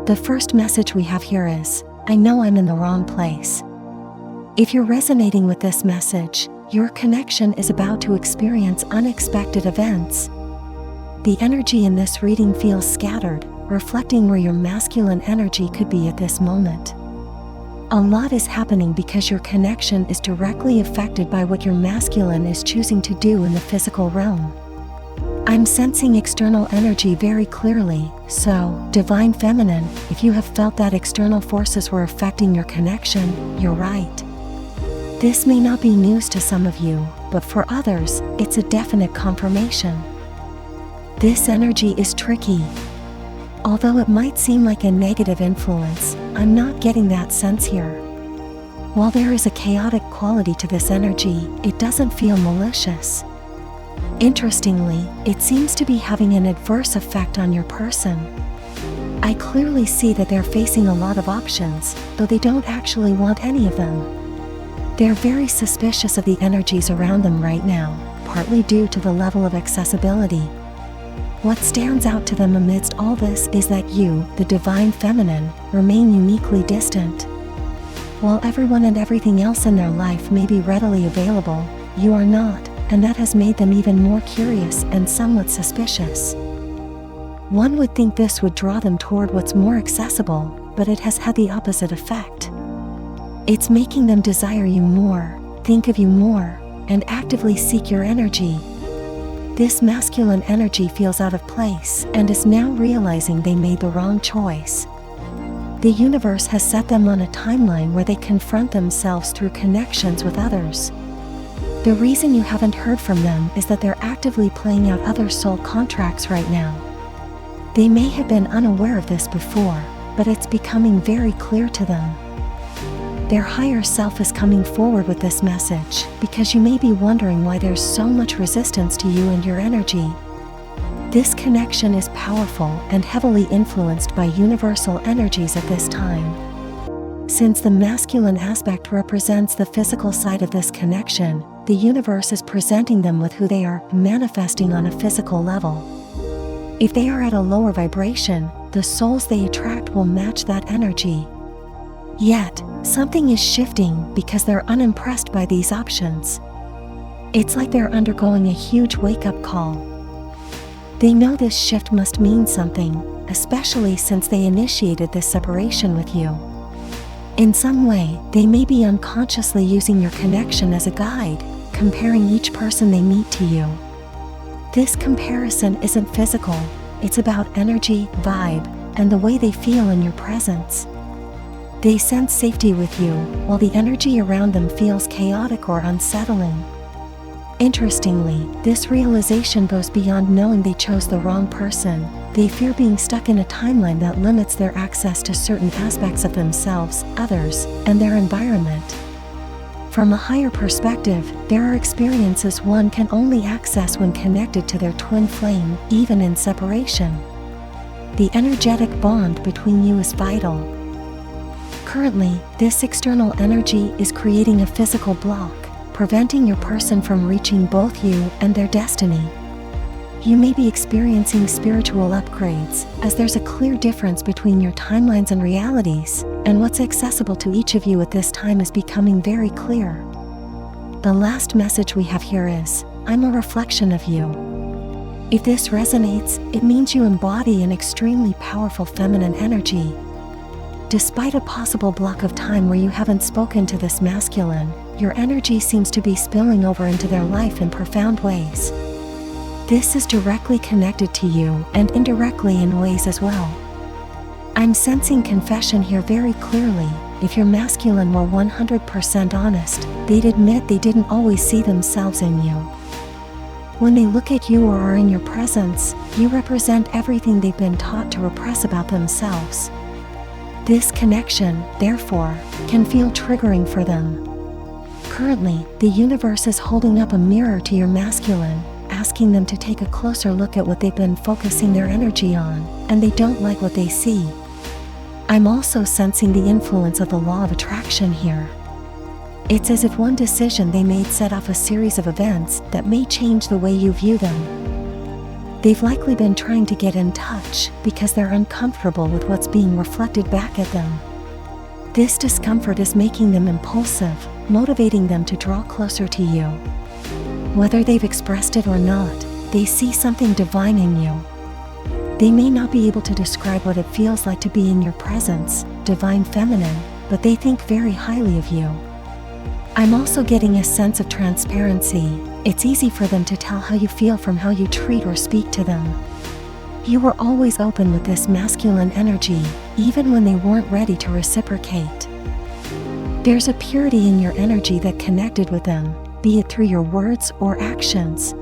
The first message we have here is, I know I'm in the wrong place. If you're resonating with this message, your connection is about to experience unexpected events. The energy in this reading feels scattered, reflecting where your masculine energy could be at this moment. A lot is happening because your connection is directly affected by what your masculine is choosing to do in the physical realm. I'm sensing external energy very clearly, so, Divine Feminine, if you have felt that external forces were affecting your connection, you're right. This may not be news to some of you, but for others, it's a definite confirmation. This energy is tricky. Although it might seem like a negative influence, I'm not getting that sense here. While there is a chaotic quality to this energy, it doesn't feel malicious. Interestingly, it seems to be having an adverse effect on your person. I clearly see that they're facing a lot of options, though they don't actually want any of them. They're very suspicious of the energies around them right now, partly due to the level of accessibility. What stands out to them amidst all this is that you, the Divine Feminine, remain uniquely distant. While everyone and everything else in their life may be readily available, you are not, and that has made them even more curious and somewhat suspicious. One would think this would draw them toward what's more accessible, but it has had the opposite effect. It's making them desire you more, think of you more, and actively seek your energy. This masculine energy feels out of place and is now realizing they made the wrong choice. The universe has set them on a timeline where they confront themselves through connections with others. The reason you haven't heard from them is that they're actively playing out other soul contracts right now. They may have been unaware of this before, but it's becoming very clear to them. Their higher self is coming forward with this message because you may be wondering why there's so much resistance to you and your energy. This connection is powerful and heavily influenced by universal energies at this time. Since the masculine aspect represents the physical side of this connection, the universe is presenting them with who they are manifesting on a physical level. If they are at a lower vibration, the souls they attract will match that energy. Yet, something is shifting because they're unimpressed by these options. It's like they're undergoing a huge wake-up call. They know this shift must mean something, especially since they initiated this separation with you. In some way, they may be unconsciously using your connection as a guide, comparing each person they meet to you. This comparison isn't physical, it's about energy, vibe, and the way they feel in your presence. They sense safety with you, while the energy around them feels chaotic or unsettling. Interestingly, this realization goes beyond knowing they chose the wrong person. They fear being stuck in a timeline that limits their access to certain aspects of themselves, others, and their environment. From a higher perspective, there are experiences one can only access when connected to their twin flame, even in separation. The energetic bond between you is vital. Currently, this external energy is creating a physical block, preventing your person from reaching both you and their destiny. You may be experiencing spiritual upgrades, as there's a clear difference between your timelines and realities, and what's accessible to each of you at this time is becoming very clear. The last message we have here is, I'm a reflection of you. If this resonates, it means you embody an extremely powerful feminine energy. Despite a possible block of time where you haven't spoken to this masculine, your energy seems to be spilling over into their life in profound ways. This is directly connected to you and indirectly in ways as well. I'm sensing confession here very clearly. If your masculine were 100% honest, they'd admit they didn't always see themselves in you. When they look at you or are in your presence, you represent everything they've been taught to repress about themselves. This connection, therefore, can feel triggering for them. Currently, the universe is holding up a mirror to your masculine, asking them to take a closer look at what they've been focusing their energy on, and they don't like what they see. I'm also sensing the influence of the law of attraction here. It's as if one decision they made set off a series of events that may change the way you view them. They've likely been trying to get in touch because they're uncomfortable with what's being reflected back at them. This discomfort is making them impulsive, motivating them to draw closer to you. Whether they've expressed it or not, they see something divine in you. They may not be able to describe what it feels like to be in your presence, divine feminine, but they think very highly of you. I'm also getting a sense of transparency. It's easy for them to tell how you feel from how you treat or speak to them. You were always open with this masculine energy, even when they weren't ready to reciprocate. There's a purity in your energy that connected with them, be it through your words or actions.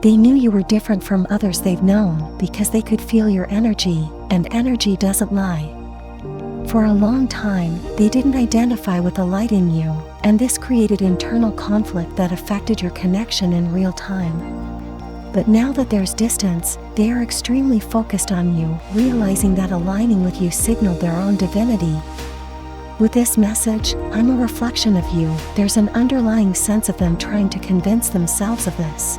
They knew you were different from others they've known because they could feel your energy, and energy doesn't lie. For a long time, they didn't identify with the light in you, and this created internal conflict that affected your connection in real time. But now that there's distance, they are extremely focused on you, realizing that aligning with you signaled their own divinity. With this message, I'm a reflection of you. There's an underlying sense of them trying to convince themselves of this.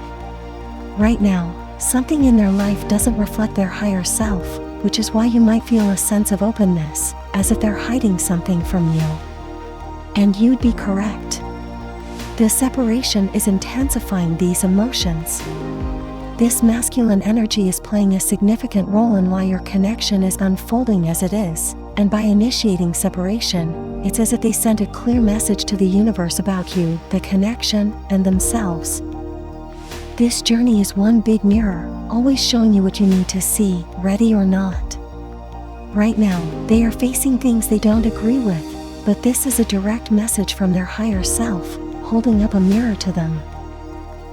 Right now, something in their life doesn't reflect their higher self, which is why you might feel a sense of openness, as if they're hiding something from you. And you'd be correct. The separation is intensifying these emotions. This masculine energy is playing a significant role in why your connection is unfolding as it is, and by initiating separation, it's as if they sent a clear message to the universe about you, the connection, and themselves. This journey is one big mirror, always showing you what you need to see, ready or not. Right now, they are facing things they don't agree with, but this is a direct message from their higher self, holding up a mirror to them.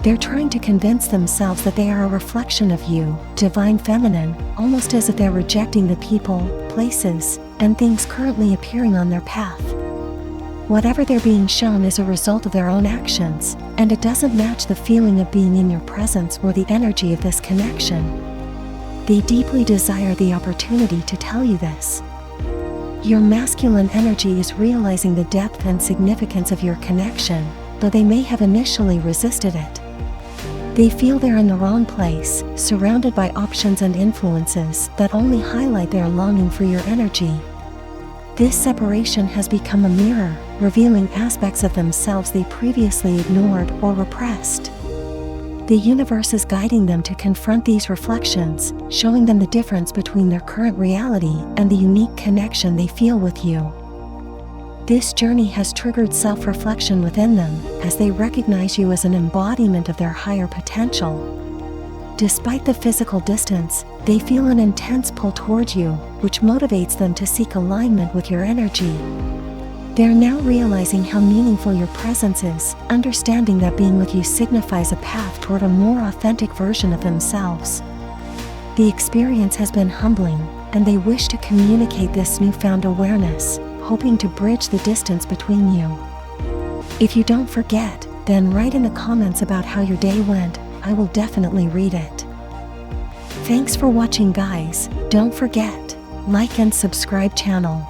They're trying to convince themselves that they are a reflection of you, divine feminine, almost as if they're rejecting the people, places, and things currently appearing on their path. Whatever they're being shown is a result of their own actions, and it doesn't match the feeling of being in your presence or the energy of this connection. They deeply desire the opportunity to tell you this. Your masculine energy is realizing the depth and significance of your connection, though they may have initially resisted it. They feel they're in the wrong place, surrounded by options and influences that only highlight their longing for your energy. This separation has become a mirror, revealing aspects of themselves they previously ignored or repressed. The universe is guiding them to confront these reflections, showing them the difference between their current reality and the unique connection they feel with you. This journey has triggered self-reflection within them, as they recognize you as an embodiment of their higher potential. Despite the physical distance, they feel an intense pull towards you, which motivates them to seek alignment with your energy. They're now realizing how meaningful your presence is, understanding that being with you signifies a path toward a more authentic version of themselves. The experience has been humbling, and they wish to communicate this newfound awareness, hoping to bridge the distance between you. If you don't forget, then write in the comments about how your day went. I will definitely read it. Thanks for watching, guys. Don't forget, like and subscribe channel.